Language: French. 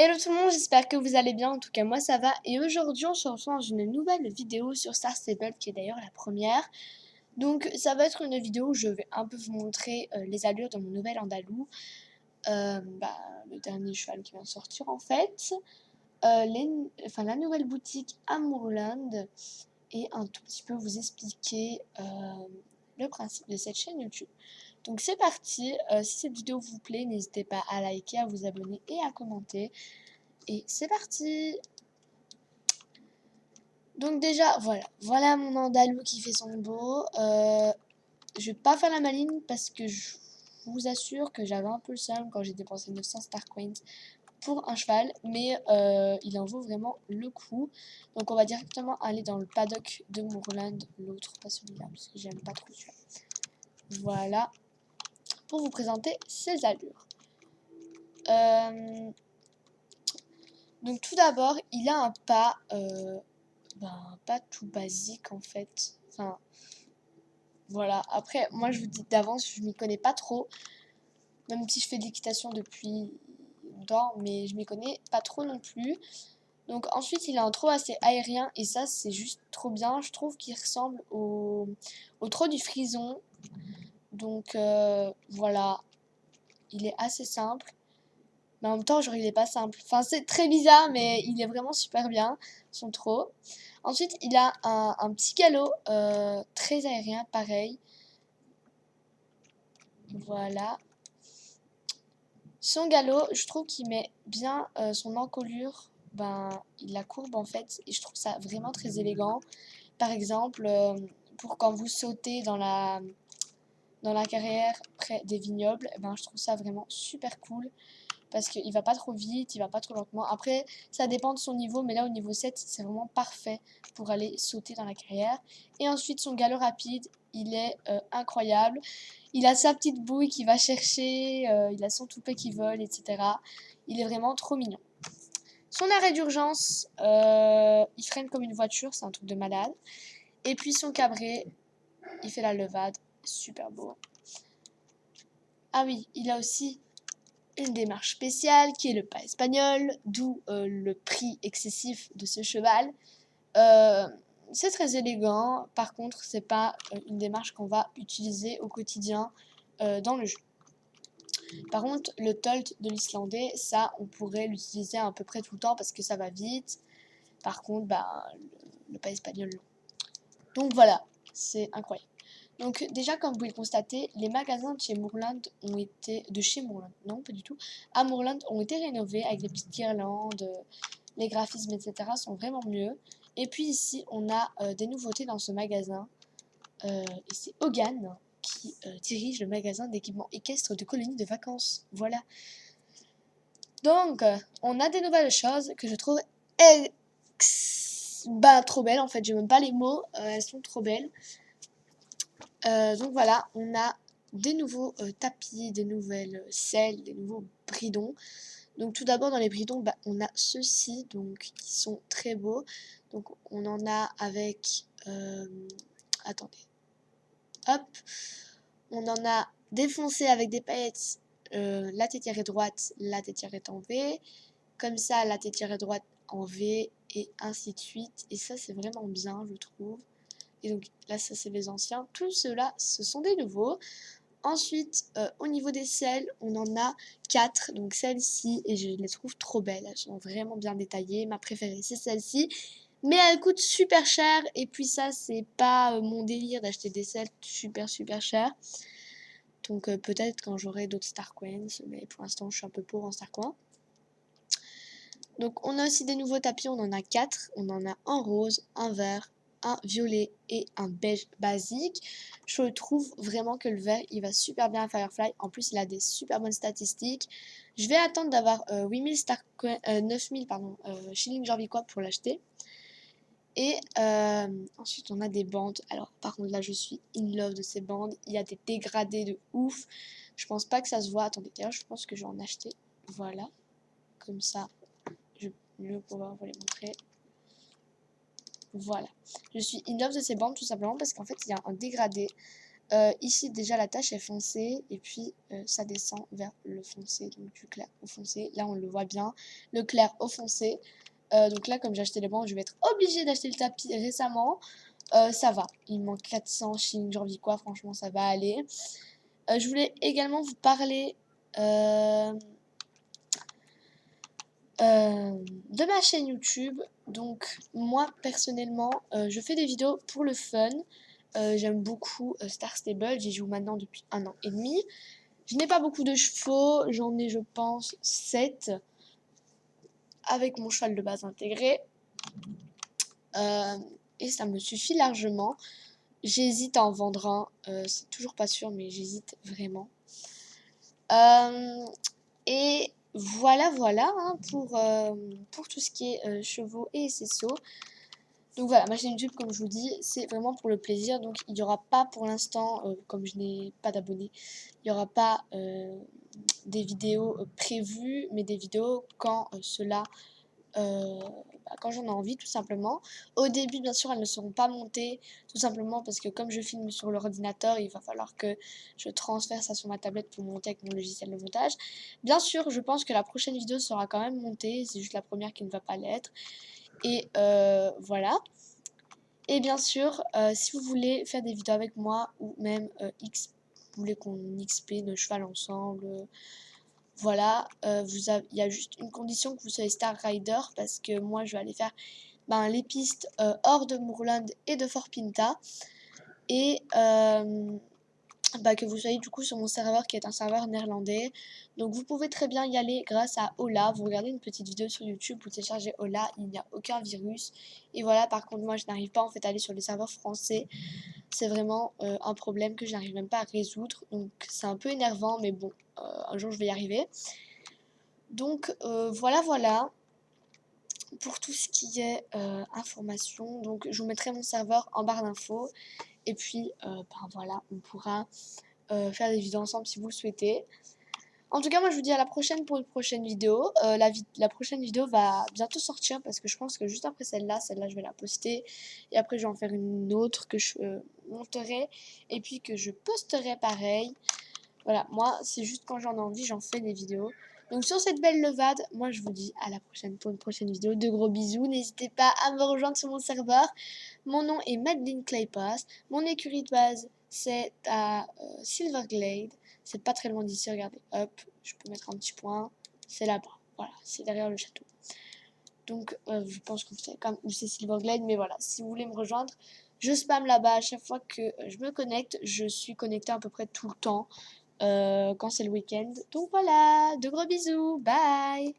Hello tout le monde, j'espère que vous allez bien, en tout cas moi ça va, et aujourd'hui on se retrouve dans une nouvelle vidéo sur Star Stable, qui est d'ailleurs la première. Donc ça va être une vidéo où je vais un peu vous montrer les allures de mon nouvel Andalou, le dernier cheval qui vient de sortir en fait, la nouvelle boutique Amourland, et un tout petit peu vous expliquer le principe de cette chaîne YouTube. Donc c'est parti, si cette vidéo vous plaît, n'hésitez pas à liker, à vous abonner et à commenter. Et c'est parti. Donc déjà, voilà mon Andalou qui fait son beau. Je vais pas faire la maline parce que je vous assure que j'avais un peu le seum quand j'ai dépensé 900 Star Coins pour un cheval, mais il en vaut vraiment le coup. Donc on va directement aller dans le paddock de Moorland, l'autre, pas celui-là, parce que j'aime pas trop celui-là. Voilà, pour vous présenter ses allures. Donc tout d'abord, il a un pas, pas tout basique en fait. Enfin, voilà. Après, moi je vous dis d'avance, je m'y connais pas trop. Même si je fais de l'équitation depuis longtemps, mais je m'y connais pas trop non plus. Donc ensuite, il a un trot assez aérien et ça, c'est juste trop bien. Je trouve qu'il ressemble au trot du frison. Donc voilà, il est assez simple. Mais en même temps, genre, il est pas simple. Enfin, c'est très bizarre, mais il est vraiment super bien, son trot. Ensuite, il a un petit galop très aérien, pareil. Voilà. Son galop, je trouve qu'il met bien son encolure. Il la courbe en fait, et je trouve ça vraiment très élégant. Par exemple, pour quand vous sautez dans la carrière près des vignobles, je trouve ça vraiment super cool. Parce qu'il va pas trop vite, il va pas trop lentement. Après, ça dépend de son niveau, mais là au niveau 7, c'est vraiment parfait pour aller sauter dans la carrière. Et ensuite, son galop rapide, il est incroyable. Il a sa petite bouille qui va chercher, il a son toupet qui vole, etc. Il est vraiment trop mignon. Son arrêt d'urgence, il freine comme une voiture, c'est un truc de malade. Et puis son cabré, il fait la levade, super beau. Ah oui, il a aussi une démarche spéciale qui est le pas espagnol, d'où le prix excessif de ce cheval. C'est très élégant, par contre c'est pas une démarche qu'on va utiliser au quotidien dans le jeu. Par contre le tolt de l'islandais, ça on pourrait l'utiliser à peu près tout le temps parce que ça va vite. Par contre le pas espagnol non. Donc voilà, c'est incroyable. Donc déjà, comme vous pouvez le constater, les magasins de chez Moorland non pas du tout, à Moorland ont été rénovés avec des petites guirlandes, les graphismes, etc. sont vraiment mieux. Et puis ici, on a des nouveautés dans ce magasin. Et c'est Hogan qui dirige le magasin d'équipements équestres de colonies de vacances. Voilà. Donc, on a des nouvelles choses que je trouve trop belles. En fait, je n'ai même pas les mots. Elles sont trop belles. Donc voilà, on a des nouveaux tapis, des nouvelles selles, des nouveaux bridons. Donc tout d'abord dans les bridons, on a ceux-ci donc qui sont très beaux. Donc on en a avec, attendez, hop, on en a défoncé avec des paillettes. La tétière est droite, la tétière est en V. Comme ça, la tétière est droite en V et ainsi de suite. Et ça c'est vraiment bien, je trouve. Et donc là, ça c'est les anciens. Tout cela, ce sont des nouveaux. Ensuite, au niveau des selles, on en a 4. Donc celle-ci, et je les trouve trop belles. Elles sont vraiment bien détaillées. Ma préférée, c'est celle-ci. Mais elle coûte super cher. Et puis ça, c'est pas mon délire d'acheter des selles super chères. Donc peut-être quand j'aurai d'autres Star Coins. Mais pour l'instant, je suis un peu pauvre en Star Coins. Donc on a aussi des nouveaux tapis. On en a 4. On en a un rose, un vert, un violet et un beige basique. Je trouve vraiment que le vert il va super bien à Firefly. En plus il a des super bonnes statistiques. Je vais attendre d'avoir 8000 Star 9000 shillings Jorviquois pour l'acheter. Et ensuite on a des bandes. Alors par contre là je suis in love de ces bandes. Il y a des dégradés de ouf. Je pense pas que ça se voit. Attendez, d'ailleurs je pense que je vais en acheter. Voilà. Comme ça je vais pouvoir vous les montrer. Voilà, je suis in love de ces bandes tout simplement parce qu'en fait il y a un dégradé Ici déjà la tache est foncée et puis ça descend vers le foncé, donc du clair au foncé. Là on le voit bien, le clair au foncé. Donc là comme j'ai acheté les bancs, je vais être obligée d'acheter le tapis récemment. Ça va, il me manque 400 shillings, j'en vis quoi, franchement ça va aller. Je voulais également vous parler de ma chaîne YouTube. Donc moi personnellement je fais des vidéos pour le fun. J'aime beaucoup Star Stable, j'y joue maintenant depuis 1 an et demi. Je n'ai pas beaucoup de chevaux, j'en ai je pense 7 avec mon cheval de base intégré. Et ça me suffit largement. J'hésite à en vendre un, c'est toujours pas sûr mais j'hésite vraiment. Et voilà hein, pour tout ce qui est chevaux et SSO. Donc voilà, ma chaîne YouTube, comme je vous dis, c'est vraiment pour le plaisir. Donc il n'y aura pas pour l'instant, comme je n'ai pas d'abonnés, il n'y aura pas des vidéos prévues, mais des vidéos quand quand j'en ai envie, tout simplement. Au début, bien sûr, elles ne seront pas montées, tout simplement parce que comme je filme sur l'ordinateur, il va falloir que je transfère ça sur ma tablette pour monter avec mon logiciel de montage. Bien sûr, je pense que la prochaine vidéo sera quand même montée, c'est juste la première qui ne va pas l'être. Et voilà. Et bien sûr, si vous voulez faire des vidéos avec moi ou même vous voulez qu'on XP nos cheval ensemble, voilà, il y a juste une condition que vous soyez Star Rider parce que moi je vais aller faire les pistes hors de Moorland et de Fort Pinta et que vous soyez du coup sur mon serveur qui est un serveur néerlandais. Donc vous pouvez très bien y aller grâce à Ola. Vous regardez une petite vidéo sur YouTube, vous téléchargez Ola, il n'y a aucun virus. Et voilà, par contre moi je n'arrive pas en fait à aller sur les serveurs français. C'est vraiment un problème que je n'arrive même pas à résoudre. Donc c'est un peu énervant mais bon, un jour je vais y arriver. Donc voilà pour tout ce qui est information. Donc je vous mettrai mon serveur en barre d'infos. Et puis voilà, on pourra faire des vidéos ensemble si vous le souhaitez. En tout cas, moi je vous dis à la prochaine pour une prochaine vidéo. La prochaine vidéo va bientôt sortir parce que je pense que juste après celle-là je vais la poster. Et après je vais en faire une autre que je monterai et puis que je posterai pareil. Voilà, moi c'est juste quand j'en ai envie, j'en fais des vidéos. Donc sur cette belle levade, moi je vous dis à la prochaine pour une prochaine vidéo. De gros bisous, n'hésitez pas à me rejoindre sur mon serveur. Mon nom est Madeline Claypass. Mon écurie de base c'est à Silverglade. C'est pas très loin d'ici, regardez. Hop, je peux mettre un petit point. C'est là-bas. Voilà, c'est derrière le château. Donc je pense que vous savez quand même où c'est Silverglade. Mais voilà, si vous voulez me rejoindre, je spam là-bas à chaque fois que je me connecte. Je suis connectée à peu près tout le temps quand c'est le week-end. Donc voilà, de gros bisous. Bye!